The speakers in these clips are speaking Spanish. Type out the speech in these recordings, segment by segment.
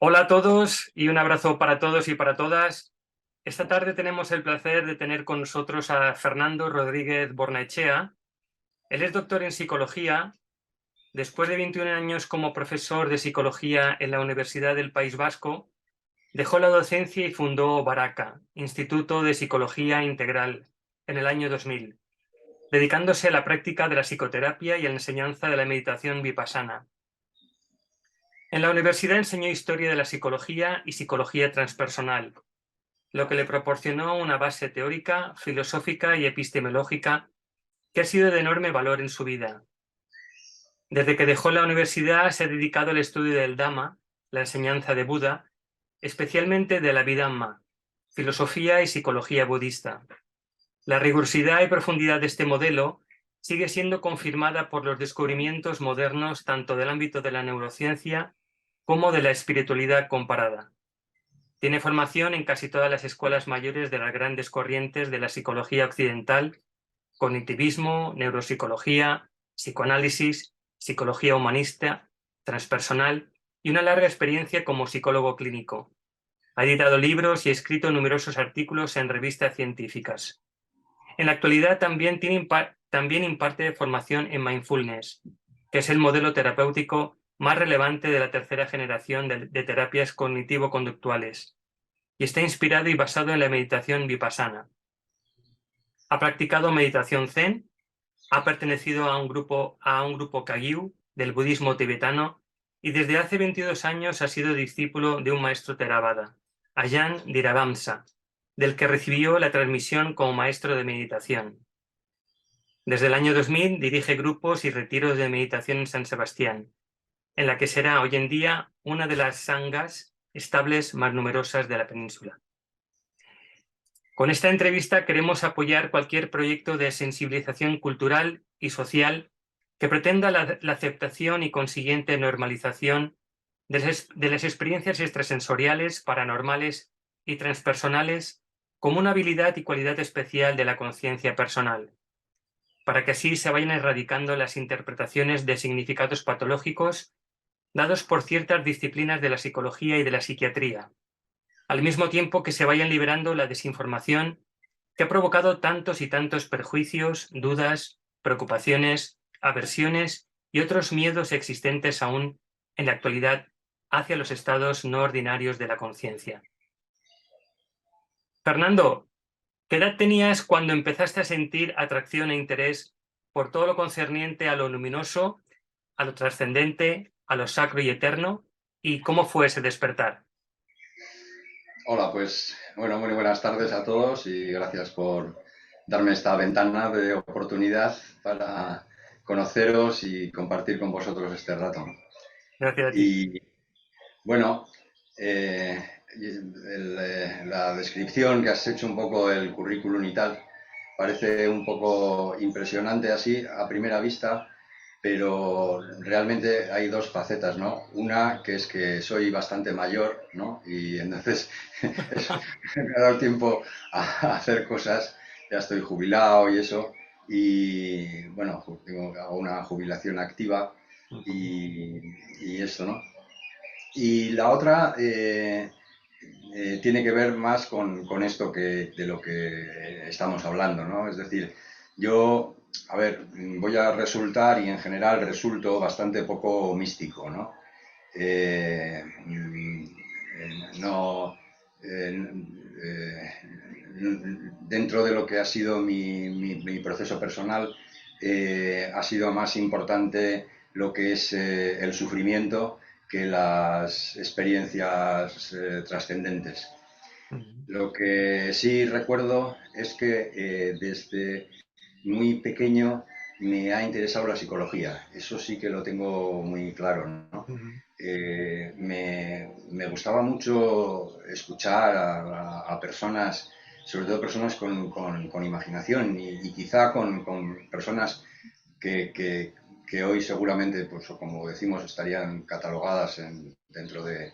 Hola a todos y un abrazo para todos y para todas. Esta tarde tenemos el placer de tener con nosotros a Fernando Rodríguez Bornaechea. Él es doctor en psicología. Después de 21 años como profesor de psicología en la Universidad del País Vasco, dejó la docencia y fundó Baraca, Instituto de Psicología Integral, en el año 2000, dedicándose a la práctica de la psicoterapia y a la enseñanza de la meditación vipassana. En la universidad enseñó historia de la psicología y psicología transpersonal, lo que le proporcionó una base teórica, filosófica y epistemológica que ha sido de enorme valor en su vida. Desde que dejó la universidad se ha dedicado al estudio del Dhamma, la enseñanza de Buda, especialmente de la Abhidhamma, filosofía y psicología budista. La rigurosidad y profundidad de este modelo sigue siendo confirmada por los descubrimientos modernos tanto del ámbito de la neurociencia como de la espiritualidad comparada. Tiene formación en casi todas las escuelas mayores de las grandes corrientes de la psicología occidental: cognitivismo, neuropsicología, psicoanálisis, psicología humanista, transpersonal y una larga experiencia como psicólogo clínico. Ha editado libros y escrito numerosos artículos en revistas científicas. En la actualidad también imparte formación en mindfulness, que es el modelo terapéutico más relevante de la tercera generación de terapias cognitivo-conductuales, y está inspirado y basado en la meditación vipassana. Ha practicado meditación zen, ha pertenecido a un grupo Kagyu del budismo tibetano y desde hace 22 años ha sido discípulo de un maestro Theravada, Ajahn Dhyarabhamsa, del que recibió la transmisión como maestro de meditación. Desde el año 2000 dirige grupos y retiros de meditación en San Sebastián, en la que será hoy en día una de las sanghas estables más numerosas de la península. Con esta entrevista queremos apoyar cualquier proyecto de sensibilización cultural y social que pretenda la aceptación y consiguiente normalización de las experiencias extrasensoriales, paranormales y transpersonales como una habilidad y cualidad especial de la conciencia personal, para que así se vayan erradicando las interpretaciones de significados patológicos dados por ciertas disciplinas de la psicología y de la psiquiatría, al mismo tiempo que se vayan liberando la desinformación que ha provocado tantos y tantos perjuicios, dudas, preocupaciones, aversiones y otros miedos existentes aún en la actualidad hacia los estados no ordinarios de la conciencia. Fernando, ¿qué edad tenías cuando empezaste a sentir atracción e interés por todo lo concerniente a lo luminoso, a lo trascendente, a lo sacro y eterno? ¿Y cómo fue ese despertar? Hola, pues bueno, muy buenas tardes a todos y gracias por darme esta ventana de oportunidad para conoceros y compartir con vosotros este rato. Gracias a ti. Y bueno, la descripción que has hecho un poco del currículum y tal parece un poco impresionante así a primera vista, pero realmente hay dos facetas, ¿no? Una que es que soy bastante mayor, ¿no? Y entonces me ha dado tiempo a hacer cosas, ya estoy jubilado y eso, y bueno, hago una jubilación activa y, y eso, ¿no? Y la otra tiene que ver más con esto de lo que estamos hablando, ¿no? Es decir, yo, a ver, voy a resultar y en general resulto bastante poco místico, ¿no? No, eh, eh, dentro de lo que ha sido mi proceso personal, ha sido más importante lo que es el sufrimiento que las experiencias trascendentes. Lo que sí recuerdo es que desde muy pequeño me ha interesado la psicología. Eso sí que lo tengo muy claro, ¿no? Me gustaba mucho escuchar a personas, sobre todo personas con imaginación y quizá con personas que hoy seguramente, pues como decimos, estarían catalogadas dentro de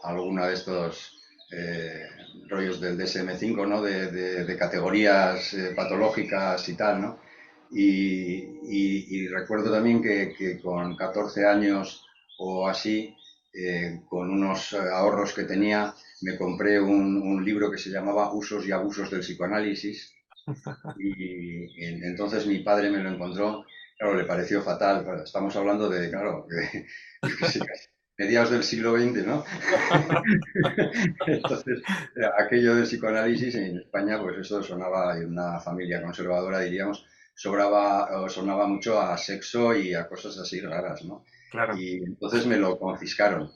alguna de estos eh, rollos del DSM-5, ¿no? De categorías patológicas y tal, ¿no? Y recuerdo también que con 14 años o así con unos ahorros que tenía, me compré un libro que se llamaba Usos y abusos del psicoanálisis y entonces mi padre me lo encontró, claro, le pareció fatal. Claro, estamos hablando de, claro, yo qué sé, mediados del siglo XX, ¿no? Entonces, aquello del psicoanálisis en España, pues eso sonaba, en una familia conservadora, diríamos, sobraba, o sonaba mucho a sexo y a cosas así raras, ¿no? Claro. Y entonces me lo confiscaron.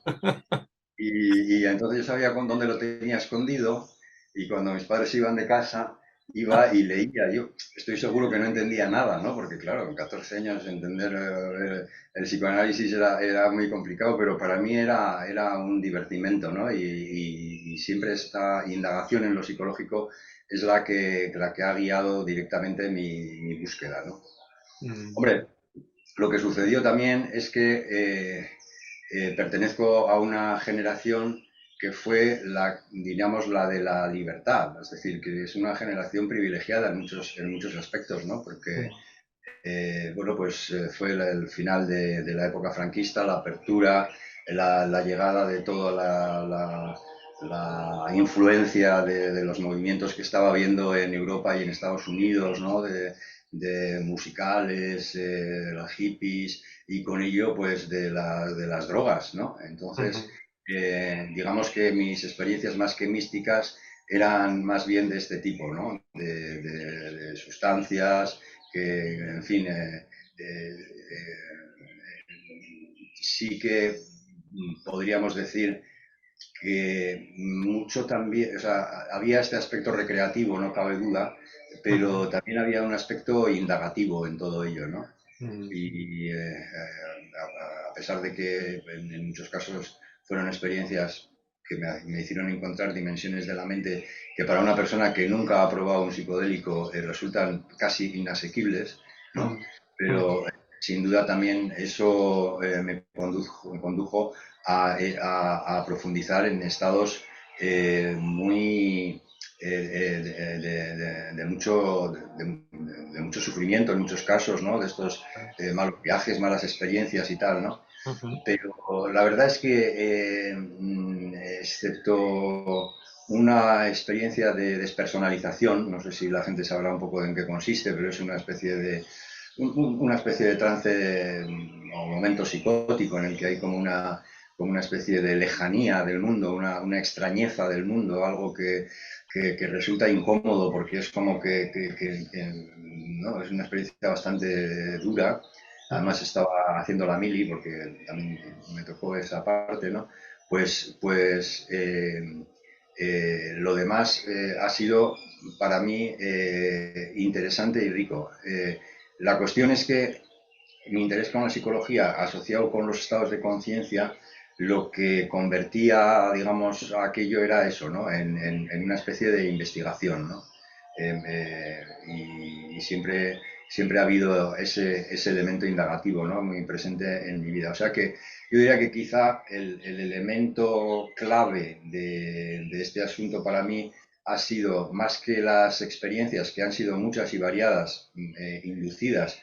Y entonces yo sabía con dónde lo tenía escondido y cuando mis padres iban de casa, iba y leía. Yo estoy seguro que no entendía nada, ¿no? Porque claro, con 14 años entender el psicoanálisis era muy complicado, pero para mí era un divertimento, ¿no? Y siempre esta indagación en lo psicológico es la que ha guiado directamente mi búsqueda, ¿no? Mm, Hombre, lo que sucedió también es que pertenezco a una generación que fue diríamos, la de la libertad, es decir, que es una generación privilegiada en muchos aspectos, ¿no? Porque, mm, bueno, pues fue el final de la época franquista, la apertura, la llegada de toda la influencia de los movimientos que estaba habiendo en Europa y en Estados Unidos, ¿no? De musicales, de los hippies y con ello pues de las drogas, ¿no? Entonces, ujú. digamos que mis experiencias más que místicas eran más bien de este tipo, ¿no? De sustancias que, en fin, sí que podríamos decir que mucho también, o sea, había este aspecto recreativo, no cabe duda, Ujú, pero también había un aspecto indagativo en todo ello, ¿no? mm, Y a pesar de que en muchos casos fueron experiencias que me hicieron encontrar dimensiones de la mente que para una persona que nunca ha probado un psicodélico resultan casi inasequibles, ¿no? mm, mm, Pero sin duda también eso me condujo a profundizar en estados muy de mucho sufrimiento en muchos casos, ¿no? De estos malos viajes, malas experiencias y tal, ¿no? ujú. Pero la verdad es que, excepto una experiencia de despersonalización, no sé si la gente sabrá un poco en qué consiste, pero es una especie de trance o momento psicótico en el que hay como una especie de lejanía del mundo, una extrañeza del mundo, algo que resulta incómodo porque es como ¿no? Es una experiencia bastante dura. Ujú, Además estaba haciendo la mili porque también me tocó esa parte, ¿no? Pues lo demás ha sido para mí interesante y rico. La cuestión es que mi interés con la psicología asociado con los estados de conciencia, lo que convertía, digamos, aquello era eso, ¿no? En una especie de investigación, ¿no? Y siempre ha habido ese elemento indagativo, ¿no? Muy presente en mi vida. O sea que yo diría que quizá el elemento clave de este asunto para mí ha sido, más que las experiencias, que han sido muchas y variadas, inducidas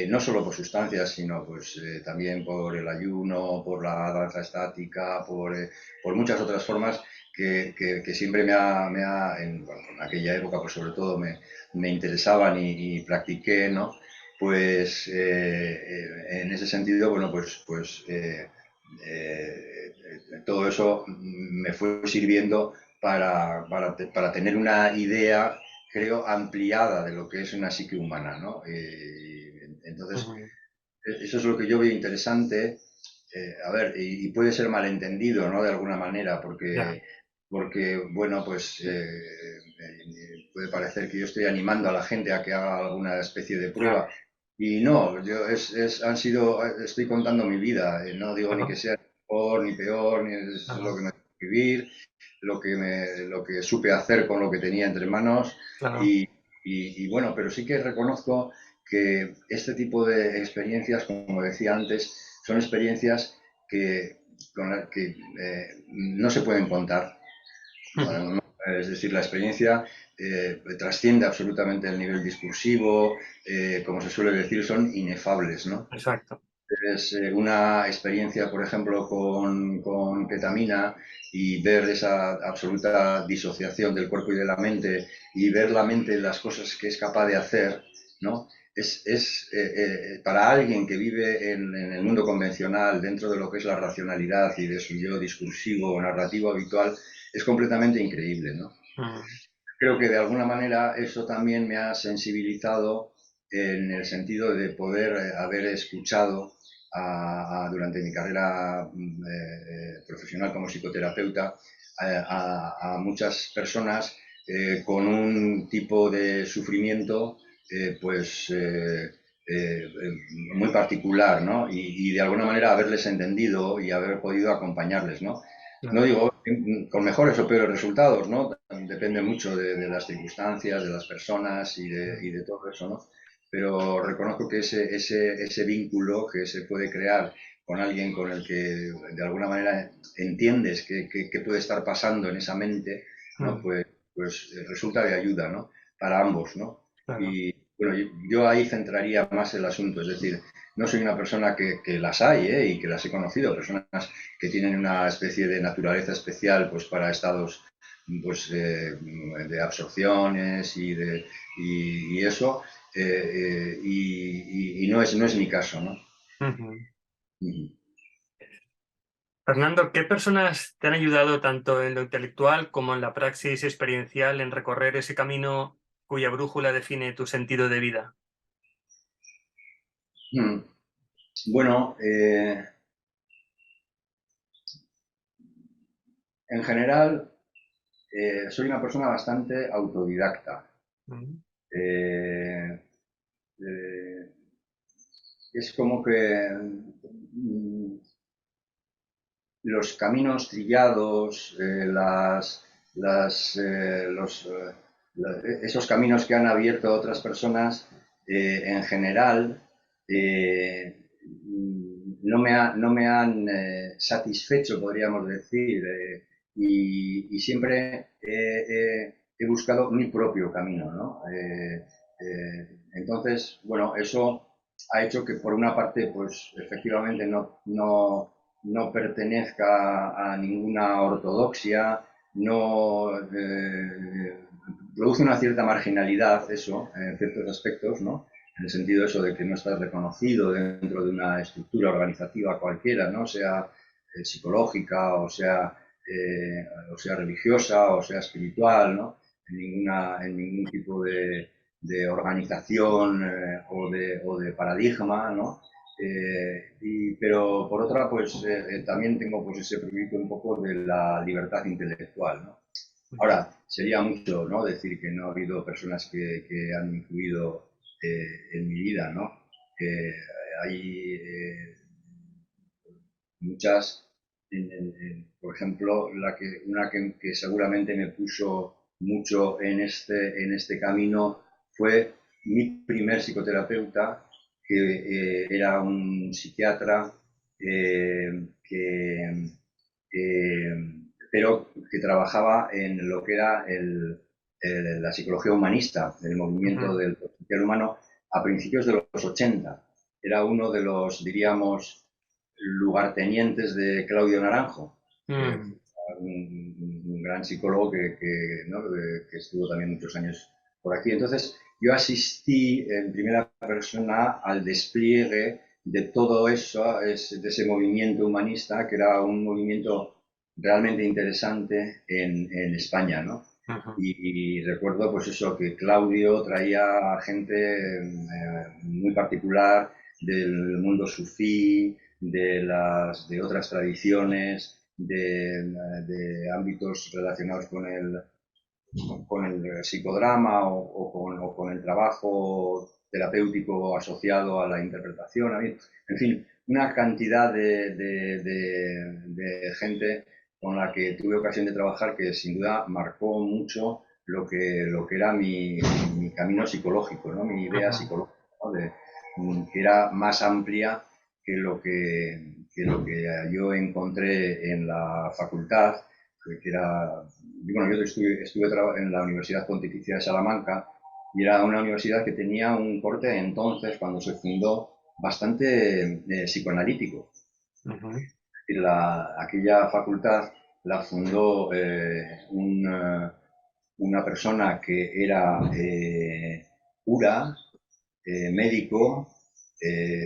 no solo por sustancias, sino pues también por el ayuno, por la danza estática, por muchas otras formas que siempre bueno, en aquella época pues sobre todo me interesaban y practiqué, ¿no? Pues en ese sentido, bueno, todo eso me fue sirviendo para tener una idea, creo, ampliada de lo que es una psique humana, ¿no? Entonces, ujú. eso es lo que yo veo interesante. A ver, y puede ser malentendido, ¿no? De alguna manera, Ya, porque bueno, pues puede parecer que yo estoy animando a la gente a que haga alguna especie de claro, prueba. Y no, estoy contando mi vida. No digo ni que claro, sea mejor ni peor, ni es lo claro, que me tocó vivir, lo que supe hacer con lo que tenía entre manos. claro. Y bueno, pero sí que reconozco que este tipo de experiencias, como decía antes, son experiencias con las que no se pueden contar. Ujú, ¿No? Es decir, la experiencia trasciende absolutamente el nivel discursivo, como se suele decir, son inefables, ¿no? exacto. es una experiencia, por ejemplo, con ketamina y ver esa absoluta disociación del cuerpo y de la mente y ver la mente las cosas que es capaz de hacer, ¿no? Para alguien que vive en el mundo convencional, dentro de lo que es la racionalidad y de su yo discursivo o narrativo habitual, es completamente increíble, ¿no? Mm, Creo que de alguna manera eso también me ha sensibilizado en el sentido de poder haber escuchado durante mi carrera profesional como psicoterapeuta a muchas personas con un tipo de sufrimiento pues muy particular, ¿no? Y de alguna manera haberles entendido y haber podido acompañarles, ¿no? No claro. digo con mejores o peores resultados, ¿no? Depende mucho de las circunstancias, de las personas y de todo eso, ¿no? Pero reconozco que ese vínculo que se puede crear con alguien con el que de alguna manera entiendes qué puede estar pasando en esa mente, ¿no? Mm, Pues resulta de ayuda, ¿no? Para ambos, ¿no? claro. Y bueno, yo ahí centraría más el asunto, es decir, no soy una persona que las hay, ¿eh? Y que las he conocido, personas que tienen una especie de naturaleza especial pues para estados pues de absorciones y eso y no es mi caso, ¿no? Ujú. Ujú. Fernando, ¿qué personas te han ayudado tanto en lo intelectual como en la praxis experiencial en recorrer ese camino cuya brújula define tu sentido de vida? Mm. Bueno, en general soy una persona bastante autodidacta. Mm, Eh, eh, es como que los caminos trillados, esos caminos que han abierto otras personas, en general, no me han satisfecho, podríamos decir, y siempre he buscado mi propio camino, ¿no? Entonces, bueno, eso ha hecho que por una parte, pues efectivamente no pertenezca a ninguna ortodoxia, no produce una cierta marginalidad eso en ciertos aspectos, ¿no? En el sentido eso de que no estás reconocido dentro de una estructura organizativa cualquiera, ¿no? Sea psicológica o sea religiosa o sea espiritual, ¿no? En ningún tipo de organización o de paradigma, ¿no? Pero por otra, pues también tengo pues ese proyecto un poco de la libertad intelectual, ¿no? mm, Ahora, sería mucho, ¿no? Decir que no ha habido personas que han influido en mi vida, ¿no? Eh, hay muchas, por ejemplo, que seguramente me puso mucho en este camino fue mi primer psicoterapeuta, que era un psiquiatra eh, pero que trabajaba en lo que era la psicología humanista, el movimiento ujú, del potencial humano a principios de los 80. Era uno de los, diríamos, lugartenientes de Claudio Naranjo, que mm, fue un gran psicólogo ¿no? Que estuvo también muchos años por aquí. Entonces, yo asistí en primera persona al despliegue de todo eso, de ese movimiento humanista, que era un movimiento realmente interesante en España, ¿no? ujú, Y recuerdo pues eso, que Claudio traía gente muy particular del mundo sufí, de otras tradiciones, de ámbitos relacionados con el psicodrama o con el trabajo terapéutico asociado a la interpretación. En fin, una cantidad de gente con la que tuve ocasión de trabajar que sin duda marcó mucho lo que era mi camino psicológico, ¿no? Mi idea ujú, psicológica, ¿no? Que era más amplia que lo que yo encontré en la facultad, que era, bueno, yo estuve en la Universidad Pontificia de Salamanca y era una universidad que tenía un corte entonces, cuando se fundó, bastante psicoanalítico. Ujú. Y aquella facultad la fundó una persona que era cura, médico,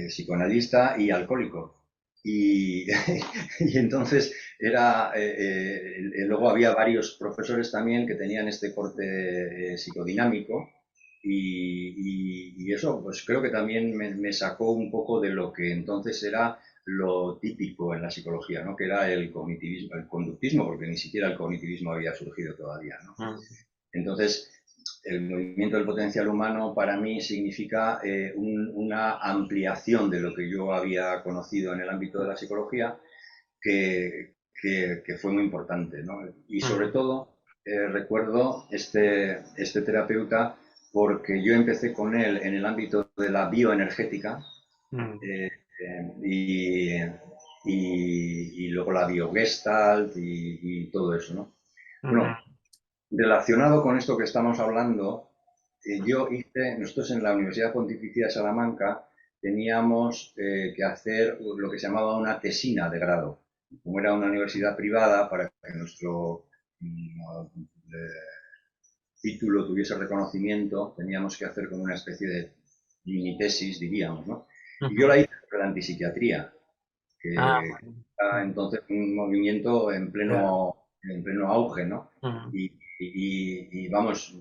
psicoanalista y alcohólico. Y, y entonces luego había varios profesores también que tenían este corte psicodinámico y eso pues creo que también me sacó un poco de lo que entonces era lo típico en la psicología, ¿no? Que era el cognitivismo, el conductismo, porque ni siquiera el cognitivismo había surgido todavía, ¿no? Mm. Entonces, el movimiento del potencial humano para mí significa una ampliación de lo que yo había conocido en el ámbito de la psicología que fue muy importante, ¿no? Y sobre Mm. todo recuerdo este terapeuta porque yo empecé con él en el ámbito de la bioenergética Mm. eh, y, y luego la biogestalt y todo eso, ¿no? Ujú. Bueno, relacionado con esto que estamos hablando, nosotros en la Universidad Pontificia de Salamanca teníamos que hacer lo que se llamaba una tesina de grado. Como era una universidad privada, para que nuestro título tuviese reconocimiento, teníamos que hacer como una especie de mini tesis, diríamos, ¿no? Y yo Ujú. la hice sobre la antipsiquiatría, Ah, que bueno. era Mm. entonces un movimiento Ya. en pleno auge, ¿no? Mm. Y vamos,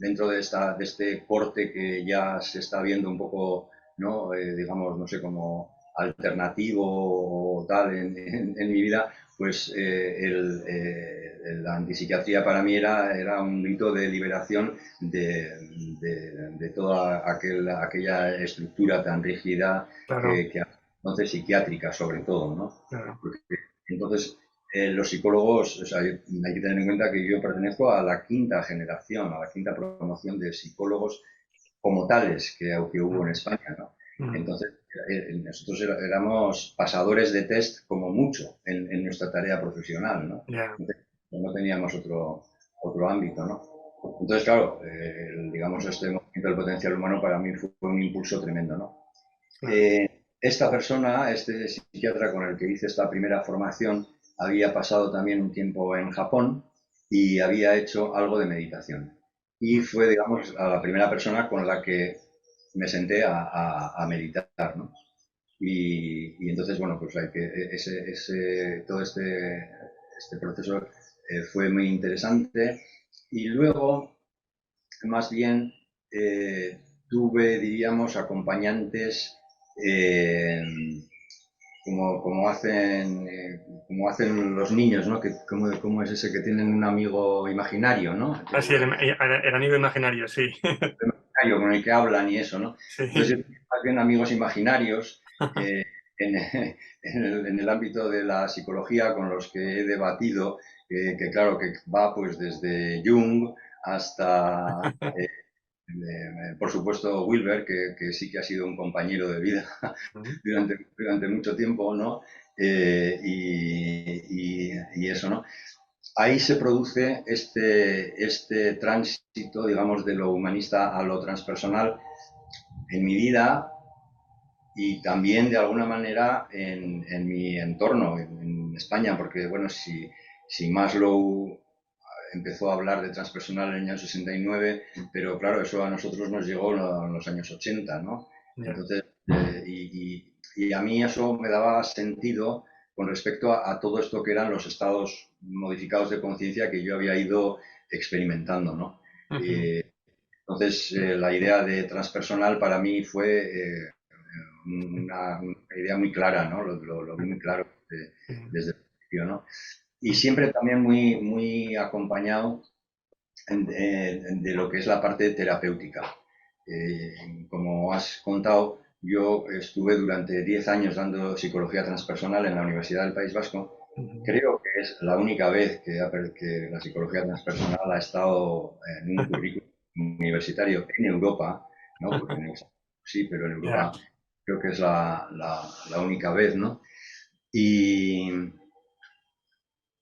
dentro de este corte que ya se está viendo un poco, ¿no? Digamos, no sé, como alternativo o tal en mi vida, pues la antipsiquiatría para mí era un grito de liberación de toda aquella estructura tan rígida Claro, que entonces psiquiátrica sobre todo, ¿no? claro. Porque entonces los psicólogos, o sea, hay que tener en cuenta que yo pertenezco a la quinta generación, a la quinta promoción de psicólogos como tales que hubo en Mm. España, ¿no? Mm. Entonces, nosotros éramos pasadores de test como mucho en nuestra tarea profesional, ¿no? Ya. No teníamos otro ámbito, ¿no? Entonces, claro, digamos, este movimiento del potencial humano para mí fue un impulso tremendo, ¿no? Claro. Esta persona, este psiquiatra con el que hice esta primera formación, había pasado también un tiempo en Japón y había hecho algo de meditación. Y Mm. fue, digamos, a la primera persona con la que me senté a meditar, ¿no? Y entonces, bueno, pues hay que todo este proceso fue muy interesante. Y luego, más bien, tuve, diríamos, acompañantes eh, como hacen los niños, ¿no? Como es ese que tienen un amigo imaginario, ¿no? Ah, sí, el amigo imaginario, sí. Imaginario con el que hablan y eso, ¿no? Entonces Sí. yo tengo más bien amigos imaginarios eh, en, en el ámbito de la psicología con los que he debatido, claro, que va pues desde Jung hasta por supuesto, Wilber, que sí que ha sido un compañero de vida Mm. durante mucho tiempo, ¿no? Y eso, ¿no? Ahí se produce este tránsito, digamos, de lo humanista a lo transpersonal en mi vida y también de alguna manera en mi entorno, en España, porque, bueno, si Maslow empezó a hablar de transpersonal en el año 69, pero claro, eso a nosotros nos llegó en los años 80, ¿no? Ya. Entonces, y a mí eso me daba sentido con respecto a todo esto que eran los estados modificados de conciencia que yo había ido experimentando, ¿no? Ujú. Eh, entonces, la idea de transpersonal para mí fue una idea muy clara, ¿no? Lo vi muy claro Mm. desde el principio, ¿no? Y siempre también muy acompañado de lo que es la parte terapéutica. Como has contado, yo estuve durante 10 años dando psicología transpersonal en la Universidad del País Vasco. Ujú. Creo que es la única vez que la psicología transpersonal ha estado en un currículum universitario en Europa, ¿no? Porque en Europa sí, pero en Ya. Europa creo que es la única vez, ¿no? Y,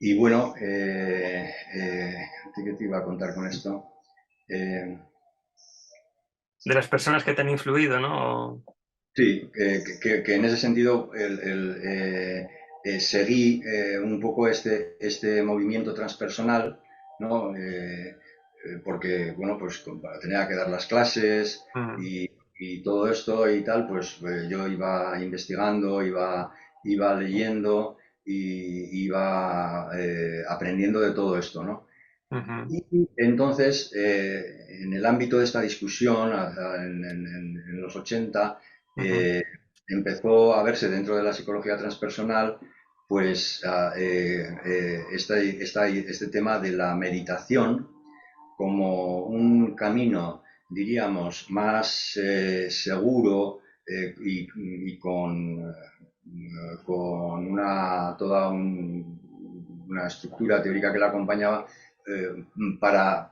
y bueno, ¿qué te iba a contar con esto? Eh, De las personas que te han influido, ¿no? Sí, que en ese sentido seguí un poco este movimiento transpersonal, ¿no? Porque, bueno, pues tenía que dar las clases Mm, y todo esto y tal, pues yo iba investigando, iba leyendo y iba aprendiendo de todo esto, ¿no? ujú, Y entonces, en el ámbito de esta discusión, en los 80, ujú, eh, empezó a verse dentro de la psicología transpersonal, pues, este tema de la meditación como un camino, diríamos, más seguro y con una estructura teórica que la acompañaba para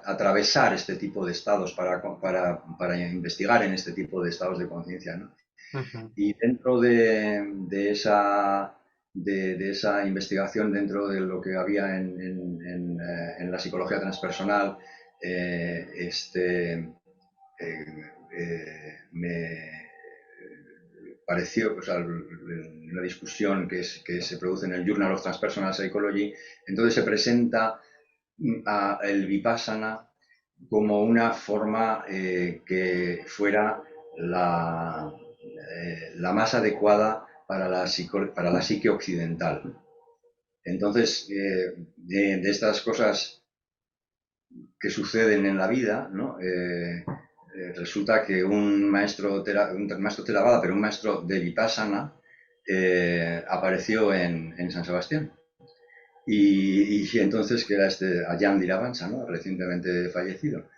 atravesar este tipo de estados, para investigar en este tipo de estados de conciencia, ¿no? ujú, Y dentro de esa investigación, dentro de lo que había en la psicología transpersonal, me pareció, o sea, una discusión que se produce en el Journal of Transpersonal Psychology, entonces se presenta el Vipassana como una forma que fuera la más adecuada para la psique occidental. Entonces, de estas cosas que suceden en la vida, ¿no? Resulta que un maestro Theravada, pero un maestro de Vipassana, apareció en San Sebastián. Y entonces, que era este Ajahn Diravansa, ¿no? Recientemente fallecido.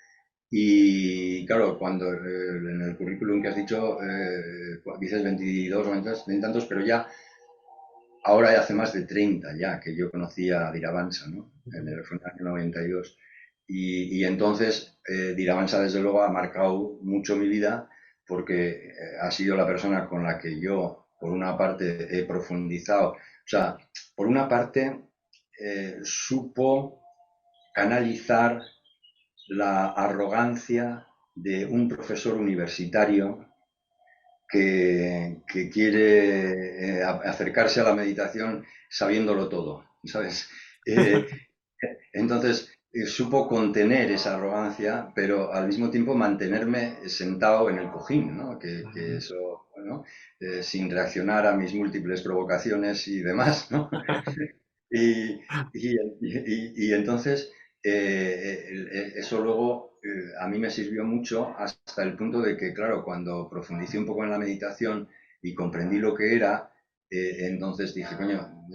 Y claro, cuando en el currículum que has dicho, dices 22 o 20 tantos, pero ya ahora ya hace más de 30 ya que yo conocía a Diravansa, ¿no? Fue en el año 92. Y entonces Diravansa desde luego ha marcado mucho mi vida porque ha sido la persona con la que yo, por una parte, he profundizado. O sea, por una parte, supo canalizar la arrogancia de un profesor universitario que quiere acercarse a la meditación sabiéndolo todo, ¿sabes? Eh, entonces, supo contener esa arrogancia, pero al mismo tiempo mantenerme sentado en el cojín, ¿no? Que ujú. eso, ¿no? Sin reaccionar a mis múltiples provocaciones y demás, ¿no? Y, y entonces eso luego a mí me sirvió mucho hasta el punto de que, claro, cuando profundicé un poco en la meditación y comprendí lo que era, entonces dije, coño,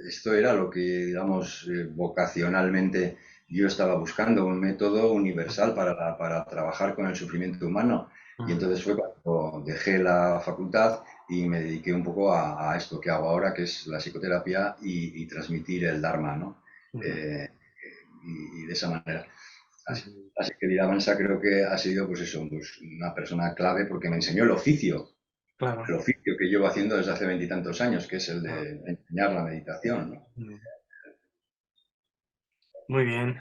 esto era lo que, digamos, vocacionalmente yo estaba buscando, un método universal para trabajar con el sufrimiento humano. Y Mm, entonces fue cuando dejé la facultad y me dediqué un poco a esto que hago ahora, que es la psicoterapia y transmitir el Dharma, ¿no? ujú, Eh, y de esa manera. Así, ujú. así que Viravansa creo que ha sido, pues eso, pues una persona clave porque me enseñó el Claro. oficio que llevo haciendo desde hace veintitantos años, que es el Ah, de enseñar la meditación, ¿no? mm. Muy bien.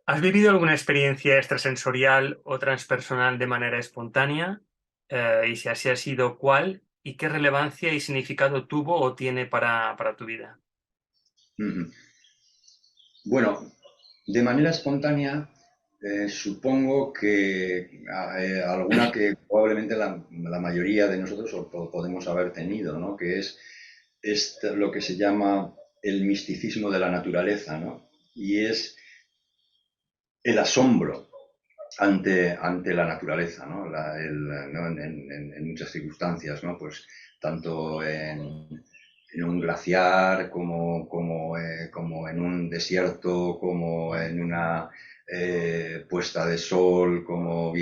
¿Has vivido alguna experiencia extrasensorial o transpersonal de manera espontánea? Y si así ha sido, ¿cuál? ¿Y qué relevancia y significado tuvo o tiene para tu vida? Uh -huh. Bueno, de manera espontánea, supongo que alguna que probablemente la mayoría de nosotros podemos haber tenido, ¿no? Que es lo que se llama el misticismo de la naturaleza, ¿no? Y es el asombro ante la naturaleza, ¿no? ¿no? En muchas circunstancias, ¿no? Pues tanto en un glaciar como en un desierto, como en una puesta de sol, como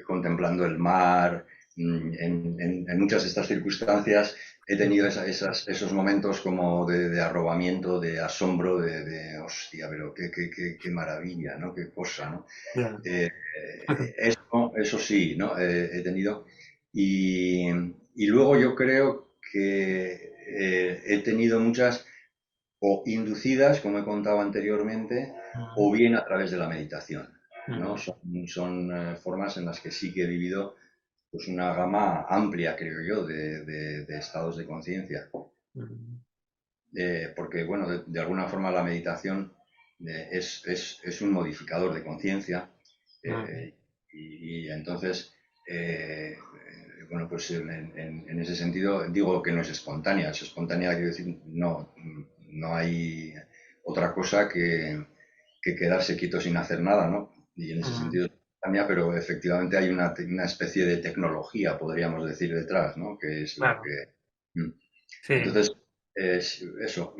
contemplando el mar. En muchas de estas circunstancias he tenido Ujú. esos momentos como de arrobamiento, de asombro, hostia, pero qué maravilla, ¿no? Qué cosa, ¿no? Ya. Eh, eso sí, ¿no? He tenido. Y, y luego yo creo que he tenido muchas o inducidas, como he contado anteriormente, Mm, o bien a través de la meditación. ¿no? Son formas en las que sí que he vivido pues una gama amplia, creo yo, de estados de conciencia. Porque, bueno, de alguna forma la meditación es un modificador de conciencia y entonces, bueno, pues en ese sentido digo que no es espontánea. Es espontánea, quiero decir, no hay otra cosa que quedarse quieto sin hacer nada, ¿no? Y en ese sentido es espontánea, pero efectivamente hay una especie de tecnología, podríamos decir, detrás, ¿no? Que es lo Claro, que... sí, Entonces, eso,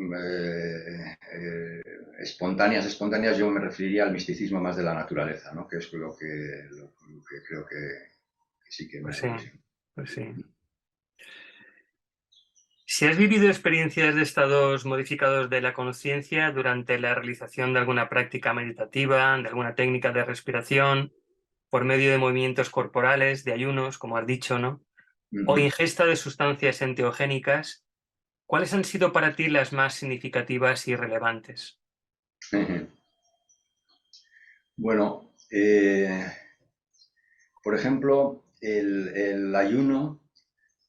espontáneas, yo me referiría al misticismo más de la naturaleza, ¿no? Que es lo que creo que sí que me pues sí, apasiona. pues sí. Si has vivido experiencias de estados modificados de la conciencia durante la realización de alguna práctica meditativa, de alguna técnica de respiración, por medio de movimientos corporales, de ayunos, como has dicho, ¿no? O Ujú. ingesta de sustancias enteogénicas, ¿cuáles han sido para ti las más significativas y relevantes? Bueno, por ejemplo, el ayuno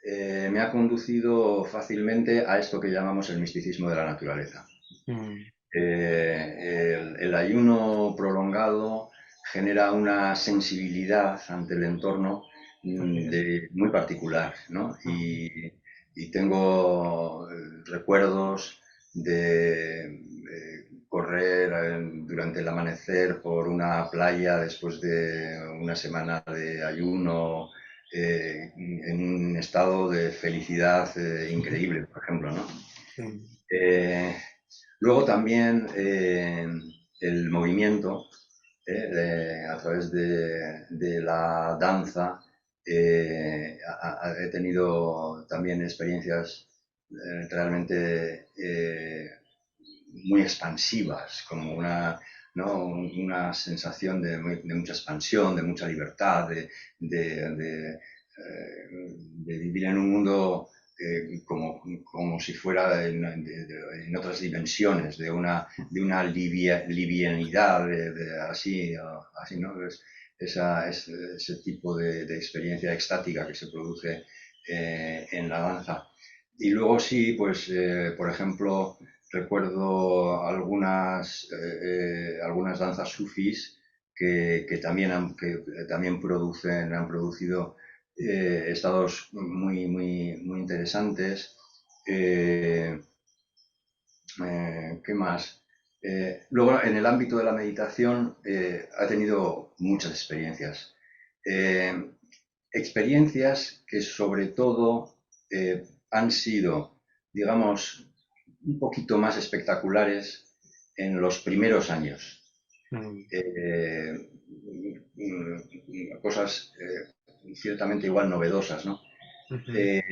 me ha conducido fácilmente a esto que llamamos el misticismo de la naturaleza. Mm, El ayuno prolongado genera una sensibilidad ante el entorno muy particular, ¿no? Y tengo recuerdos de correr durante el amanecer por una playa después de una semana de ayuno en un estado de felicidad increíble, por ejemplo, ¿no? sí. Eh, Luego también el movimiento a través de la danza. He tenido también experiencias realmente muy expansivas, como ¿no? una sensación de mucha expansión, de mucha libertad, de vivir en un mundo como si fuera en otras dimensiones, de una livianidad, así, ¿no? Ese tipo de experiencia extática que se produce en la danza. Y luego sí, pues, por ejemplo, recuerdo algunas danzas sufís que también han producido estados muy, muy, muy interesantes. Eh, ¿Qué más? Luego, en el ámbito de la meditación, ha tenido muchas experiencias. Eh, Experiencias que sobre todo han sido, digamos, un poquito más espectaculares en los primeros años. Mm, Eh, Cosas ciertamente igual novedosas, ¿no? ujú, Eh,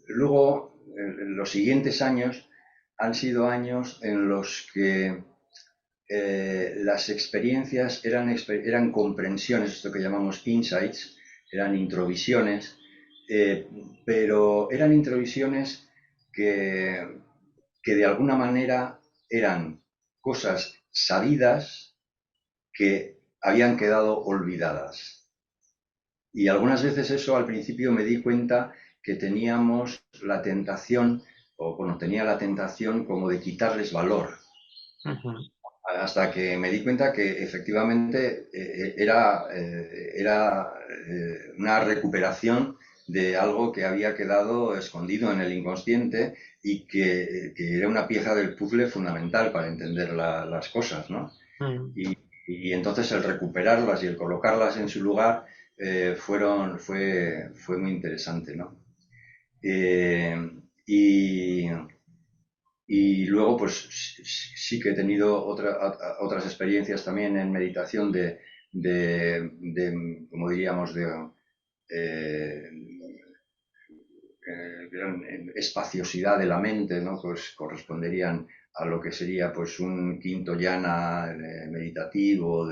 Luego, los siguientes años han sido años en los que las experiencias eran comprensiones, esto que llamamos insights, eran introvisiones, eh, pero eran introvisiones que, que de alguna manera eran cosas sabidas que habían quedado olvidadas. Y algunas veces eso al principio me di cuenta que teníamos la tentación, o bueno, tenía la tentación como de quitarles valor, ujú, hasta que me di cuenta que efectivamente era una recuperación de algo que había quedado escondido en el inconsciente y que era una pieza del puzzle fundamental para entender las cosas, ¿no? mm. Y entonces el recuperarlas y el colocarlas en su lugar fue muy interesante, ¿no? Eh, y, y luego, pues sí que he tenido otras experiencias también en meditación como diríamos, eh, espaciosidad de la mente, ¿no? Pues corresponderían a lo que sería pues un quinto yana meditativo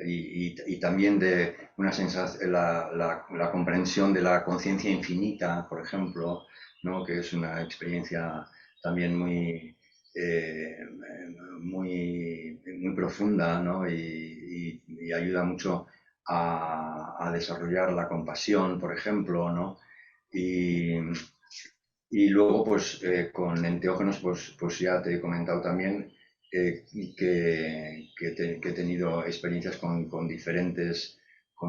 y también de una sensación, la comprensión de la conciencia infinita, por ejemplo, ¿no? Que es una experiencia también muy, eh, muy profunda, ¿no? Y ayuda mucho a desarrollar la compasión, por ejemplo, ¿no? Y, y luego, pues con enteógenos, pues ya te he comentado también eh, que he tenido experiencias con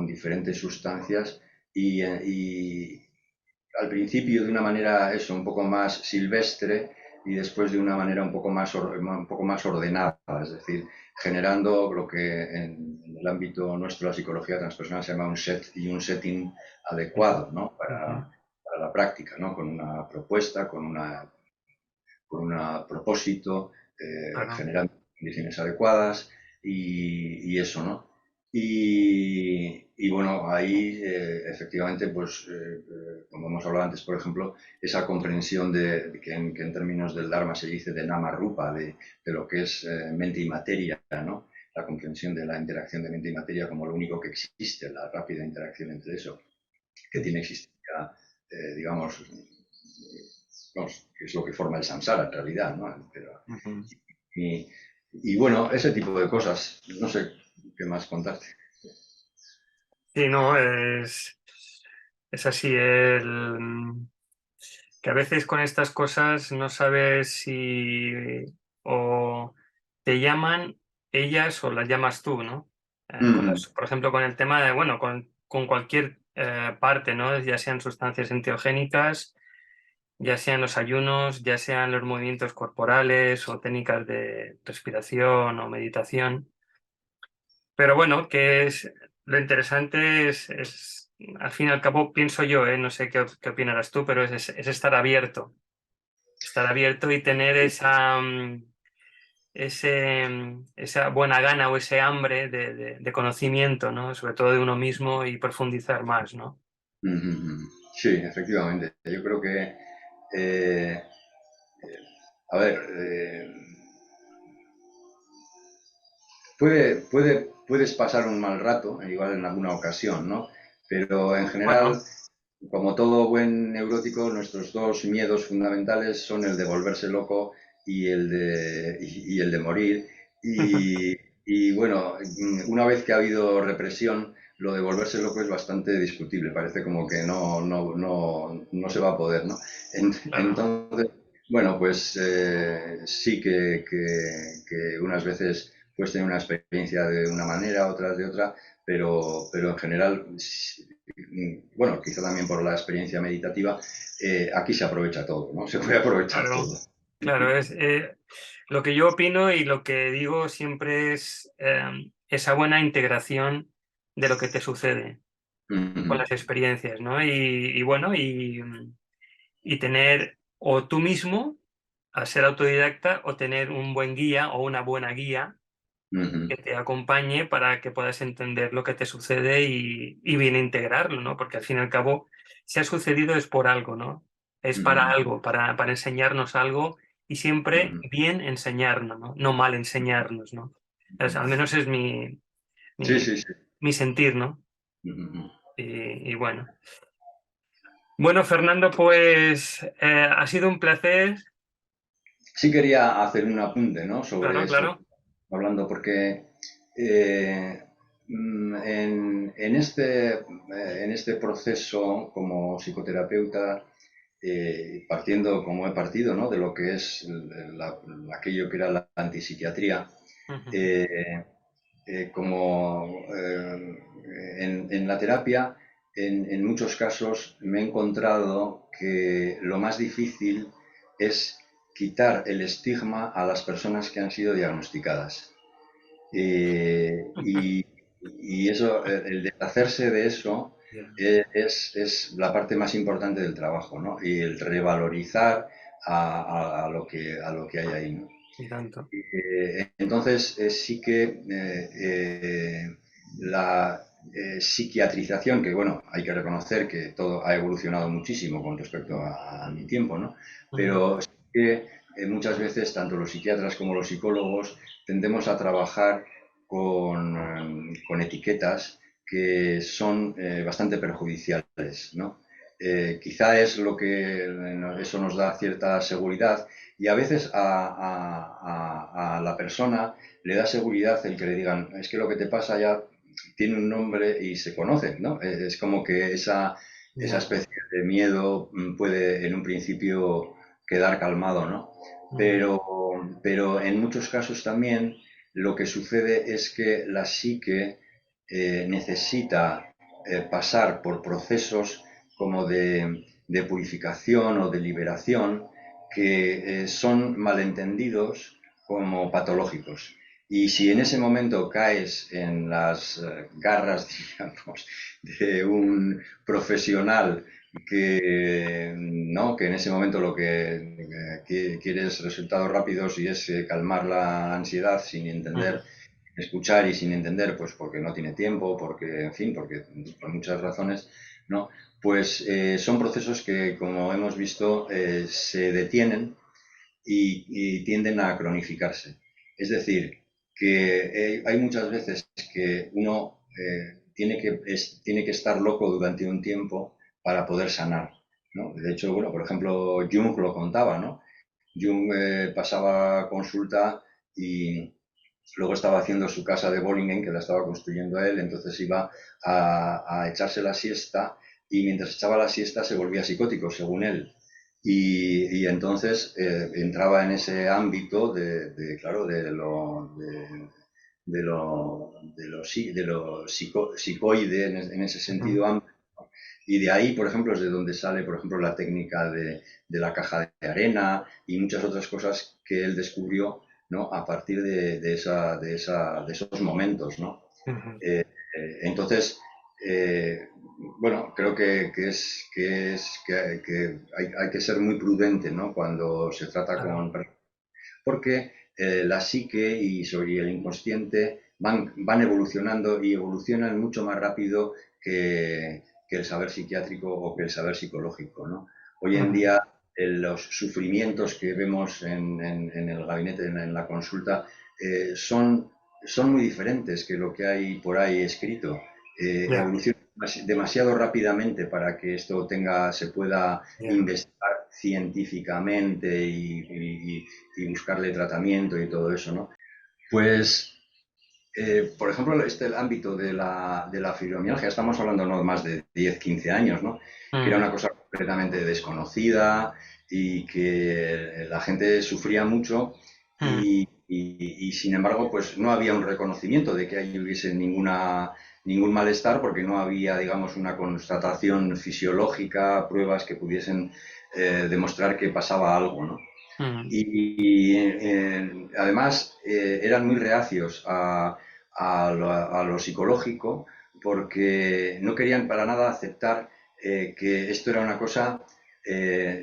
diferentes sustancias y al principio de una manera eso, un poco más silvestre y después de una manera un poco más ordenada, es decir, generando lo que en el ámbito nuestro, la psicología transpersonal, se llama un set y un setting adecuado, ¿no? Ujú. Para la práctica, ¿no? Con una propuesta, con un propósito, Claro. generando condiciones adecuadas y eso, ¿no? Y bueno, ahí efectivamente, pues como hemos hablado antes, por ejemplo, esa comprensión que en términos del Dharma se dice de Nama Rupa, de lo que es mente y materia, ¿no? La comprensión de la interacción de mente y materia como lo único que existe, la rápida interacción entre eso, que tiene existencia, digamos, vamos, que es lo que forma el samsara en realidad, ¿no? Ujú. Y, y bueno, ese tipo de cosas, no sé qué más contarte. Sí, no, es así. Que a veces con estas cosas no sabes si o te llaman ellas o las llamas tú, ¿no? Mm, Por ejemplo, con el tema de, bueno, con cualquier parte, ¿no? Ya sean sustancias enteogénicas, ya sean los ayunos, ya sean los movimientos corporales o técnicas de respiración o meditación. Pero bueno, lo interesante al fin y al cabo, pienso yo, no sé qué opinarás tú, pero es estar abierto y tener esa buena gana o ese hambre de conocimiento, ¿no? Sobre todo de uno mismo y profundizar más, ¿no? sí, efectivamente. Yo creo que, eh, a ver, puedes pasar un mal rato, igual en alguna ocasión, ¿no? Pero en general, Bueno, como todo buen neurótico, nuestros dos miedos fundamentales son el de volverse loco y el de morir. Y, y bueno, una vez que ha habido represión, lo de volverse loco es bastante discutible. Parece como que no se va a poder, ¿no? claro. Entonces, bueno, pues sí que unas veces puedes tener una experiencia de una manera, otras de otra, pero en general, bueno, quizá también por la experiencia meditativa, aquí se aprovecha todo, ¿no? Se puede aprovechar Claro, todo. claro, lo que yo opino y lo que digo siempre es esa buena integración de lo que te sucede con Ujú, las experiencias, ¿no? Y bueno, y tener o tú mismo a ser autodidacta o tener un buen guía o una buena guía ujú, que te acompañe para que puedas entender lo que te sucede y bien integrarlo, ¿no? Porque al fin y al cabo, si ha sucedido es por algo, ¿no? Es para ujú, algo, para enseñarnos algo y siempre ujú, bien enseñarnos, ¿no? No mal enseñarnos, ¿no? Al menos es sí, mi, sí, sí. mi sentir, ¿no? Ujú. Y bueno. Bueno, Fernando, pues ha sido un placer. Sí quería hacer un apunte, ¿no? Sobre Claro, esto, claro. hablando, porque eh, en este proceso como psicoterapeuta, partiendo como he partido, ¿no? De lo que es aquello que era la antipsiquiatría, Ujú. eh, como en la terapia, en muchos casos me he encontrado que lo más difícil es quitar el estigma a las personas que han sido diagnosticadas. Y, y eso, el deshacerse de eso Ya, es la parte más importante del trabajo, ¿no? Y el revalorizar a lo que hay ahí, ¿no? y tanto. Entonces, sí que la psiquiatrización, que bueno, hay que reconocer que todo ha evolucionado muchísimo con respecto a mi tiempo, ¿no? Ujú. Pero sí que muchas veces tanto los psiquiatras como los psicólogos tendemos a trabajar con etiquetas que son bastante perjudiciales, ¿no? quizá es lo que eso nos da cierta seguridad y a veces a la persona le da seguridad el que le digan, es que lo que te pasa ya tiene un nombre y se conoce, ¿no? Es como que esa Ya. especie de miedo puede en un principio quedar calmado, ¿no? Ujú. Pero en muchos casos también lo que sucede es que la psique necesita pasar por procesos como de purificación o de liberación que son malentendidos como patológicos. Y si en ese momento caes en las garras, digamos, de un profesional que, ¿no? Que en ese momento lo que quiere es resultados rápidos y es calmar la ansiedad sin entender, Ujú. escuchar y sin entender, pues porque no tiene tiempo, porque, en fin, porque por muchas razones, ¿no? Pues son procesos que, como hemos visto, se detienen y tienden a cronificarse. Es decir, que hay muchas veces que uno tiene que estar loco durante un tiempo para poder sanar, ¿no? De hecho, bueno, por ejemplo, Jung lo contaba, ¿no? Jung pasaba consulta y luego estaba haciendo su casa de Bollingen, que la estaba construyendo él, entonces iba a echarse la siesta y mientras echaba la siesta se volvía psicótico, según él. Y entonces entraba en ese ámbito claro, de lo psicoide en ese Ujú. sentido. Y de ahí, por ejemplo, es de donde sale, por ejemplo, la técnica de la caja de arena y muchas otras cosas que él descubrió, ¿no? A partir de esos momentos, ¿no? Ujú. Entonces, eh, bueno, creo que hay que ser muy prudente, ¿no? Cuando se trata Claro. con... Porque la psique y sobre el inconsciente van evolucionando y evolucionan mucho más rápido que el saber psiquiátrico o que el saber psicológico, ¿no? Hoy en Ujú. día los sufrimientos que vemos en el gabinete, en la consulta, son muy diferentes que lo que hay por ahí escrito. Ya, Evoluciona demasiado rápidamente para que esto se pueda ya. investigar científicamente y buscarle tratamiento y todo eso, ¿no? Pues, por ejemplo, el ámbito de la fibromialgia, estamos hablando no más de 10 15 años, ¿no? Que era Mm. una cosa completamente desconocida y que la gente sufría mucho Mm. y, sin embargo, pues no había un reconocimiento de que ahí hubiese ningún malestar porque no había, digamos, una constatación fisiológica, pruebas que pudiesen demostrar que pasaba algo, ¿no? Mm. Y además eran muy reacios a lo psicológico porque no querían para nada aceptar que esto era una cosa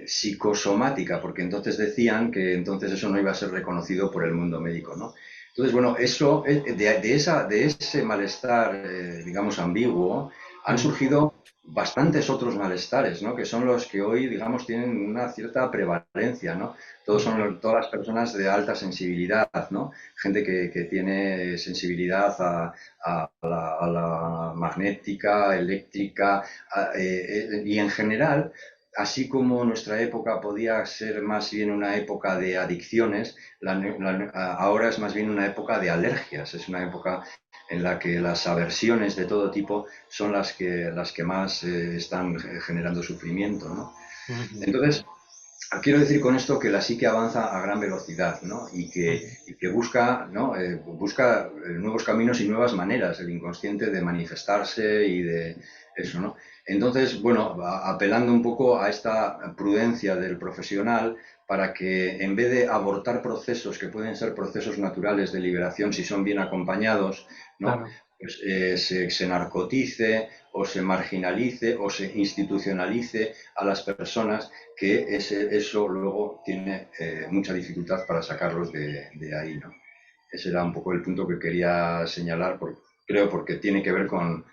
psicosomática, porque entonces decían que entonces eso no iba a ser reconocido por el mundo médico, ¿no? Entonces, bueno, eso, de ese malestar, digamos, ambiguo, han Mm. surgido bastantes otros malestares, ¿no? Que son los que hoy, digamos, tienen una cierta prevalencia, ¿no? Ya. Todas las personas de alta sensibilidad, ¿no? Gente que tiene sensibilidad a la magnética, eléctrica, y en general, así como nuestra época podía ser más bien una época de adicciones, ahora es más bien una época de alergias, es una época en la que las aversiones de todo tipo son las que más están generando sufrimiento, ¿no? Ujú. Entonces, quiero decir con esto que la psique avanza a gran velocidad, ¿no? Ujú. Y que busca, ¿no? Busca nuevos caminos y nuevas maneras, el inconsciente de manifestarse y de eso, ¿no? Entonces, bueno, apelando un poco a esta prudencia del profesional para que en vez de abortar procesos que pueden ser procesos naturales de liberación si son bien acompañados, ¿no? Claro. Pues se narcotice o se marginalice o se institucionalice a las personas que eso luego tiene mucha dificultad para sacarlos de ahí, ¿no? Ese era un poco el punto que quería señalar, creo, porque tiene que ver con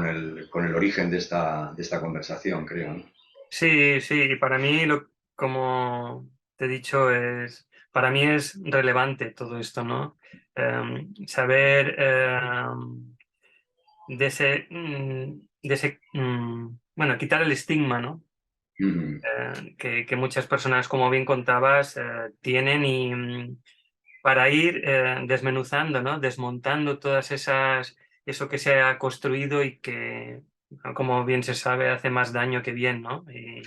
el origen de esta conversación, creo, ¿no? Sí, sí, y para mí, como te he dicho, para mí es relevante todo esto, ¿no? Saber de ese bueno, quitar el estigma, ¿no? Ujú. Que muchas personas, como bien contabas, tienen y para ir desmenuzando, ¿no? Desmontando todas eso que se ha construido y que, ¿no? Como bien se sabe, hace más daño que bien, ¿no?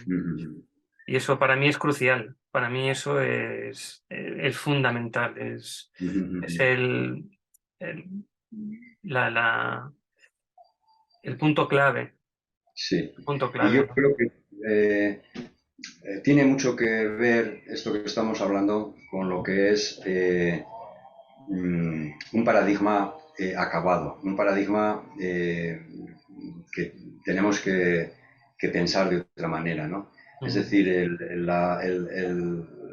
Ujú. Y eso para mí es crucial, para mí eso es fundamental, es Ujú. el, la, la- el punto clave, Sí, el punto y clave, yo ¿no? creo que tiene mucho que ver esto que estamos hablando con lo que es un paradigma acabado, un paradigma que tenemos que pensar de otra manera, ¿no? Es Ujú, decir,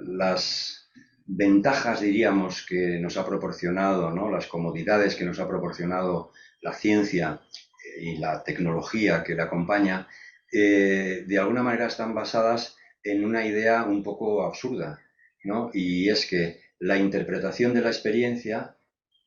las ventajas, diríamos, que nos ha proporcionado, ¿no? Las comodidades que nos ha proporcionado la ciencia y la tecnología que la acompaña, de alguna manera están basadas en una idea un poco absurda, ¿no? Y es que la interpretación de la experiencia,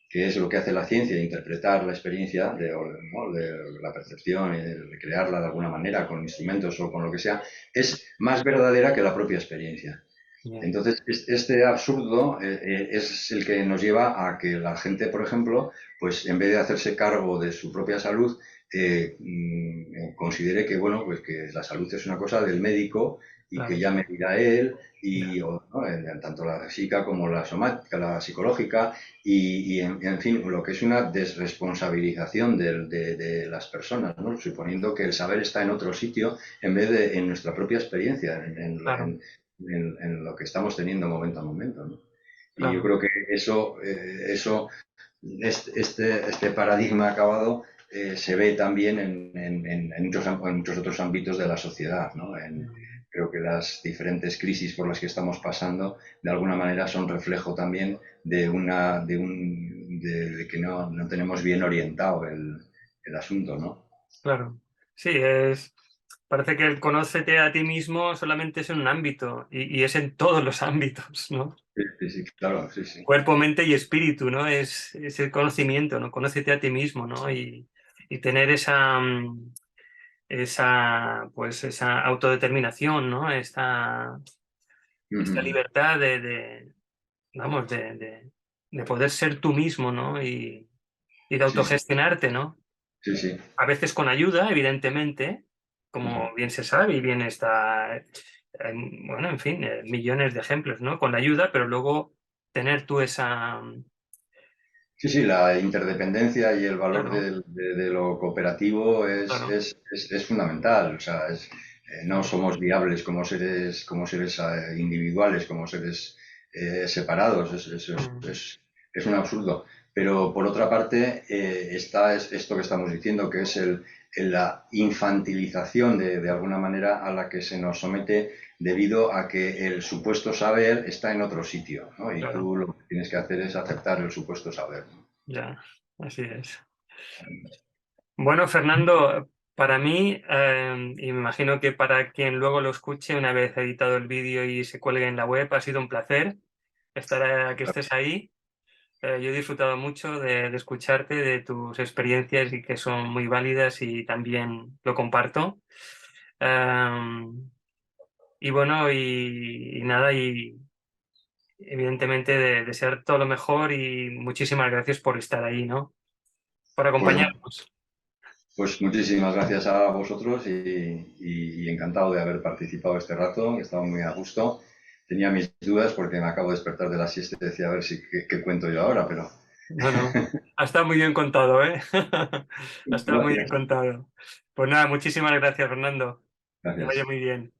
que es lo que hace la ciencia, interpretar la experiencia, ¿no? de la percepción y de recrearla de alguna manera con instrumentos o con lo que sea, es más verdadera que la propia experiencia. bien, Entonces, este absurdo es el que nos lleva a que la gente, por ejemplo, pues en vez de hacerse cargo de su propia salud, considere que, bueno, pues que la salud es una cosa del médico y que claro, ya me dirá él, ya, ¿no? Tanto la psíquica como la somática, la psicológica, en fin, lo que es una desresponsabilización de las personas, ¿no? Suponiendo que el saber está en otro sitio en vez de en nuestra propia experiencia, claro, en lo que estamos teniendo momento a momento, ¿no? Y yo claro. creo que este paradigma acabado se ve también en muchos otros ámbitos de la sociedad, ¿no? Mm, Creo que las diferentes crisis por las que estamos pasando, de alguna manera, son reflejo también de que no tenemos bien orientado el asunto, ¿no? claro. Sí, parece que el conócete a ti mismo solamente es en un ámbito y es en todos los ámbitos, ¿no? Sí, sí, sí, claro, sí, sí. Cuerpo, mente y espíritu, ¿no? Es el conocimiento, ¿no? Conócete a ti mismo, ¿no? Y tener pues, esa autodeterminación, ¿no? Esta Ujú. libertad vamos, de poder ser tú mismo, ¿no? Y de Sí, sí, autogestionarte, ¿no? sí, sí. A veces con ayuda, evidentemente, Ujú. como bien se sabe y bien está, bueno, en fin, millones de ejemplos, ¿no? Con la ayuda, pero luego tener tú esa, Sí, sí, la interdependencia y el valor claro, de lo cooperativo claro, es fundamental. O sea, no somos viables como seres individuales, como seres separados. mm, Es un absurdo. Pero por otra parte, está esto que estamos diciendo, que es la infantilización de alguna manera a la que se nos somete debido a que el supuesto saber está en otro sitio, ¿no? Y claro, tú lo que tienes que hacer es aceptar el supuesto saber, ¿no? ya, así es. Bueno, Fernando, para mí, y me imagino que para quien luego lo escuche una vez editado el vídeo y se cuelgue en la web, ha sido un placer que estés ahí. Yo he disfrutado mucho de escucharte, de tus experiencias y que son muy válidas y también lo comparto. Em, y bueno, y nada, y evidentemente de desear todo lo mejor y muchísimas gracias por estar ahí, ¿no? Por Pues, acompañarnos. pues muchísimas gracias a vosotros y encantado de haber participado este rato, he estado muy a gusto. Tenía mis dudas porque me acabo de despertar de la siesta y decía a ver si qué cuento yo ahora, pero No, no, ha estado muy bien contado, ¿eh? Ha estado muy bien gracias, contado. Pues nada, muchísimas gracias, Fernando. Que vaya gracias. muy bien.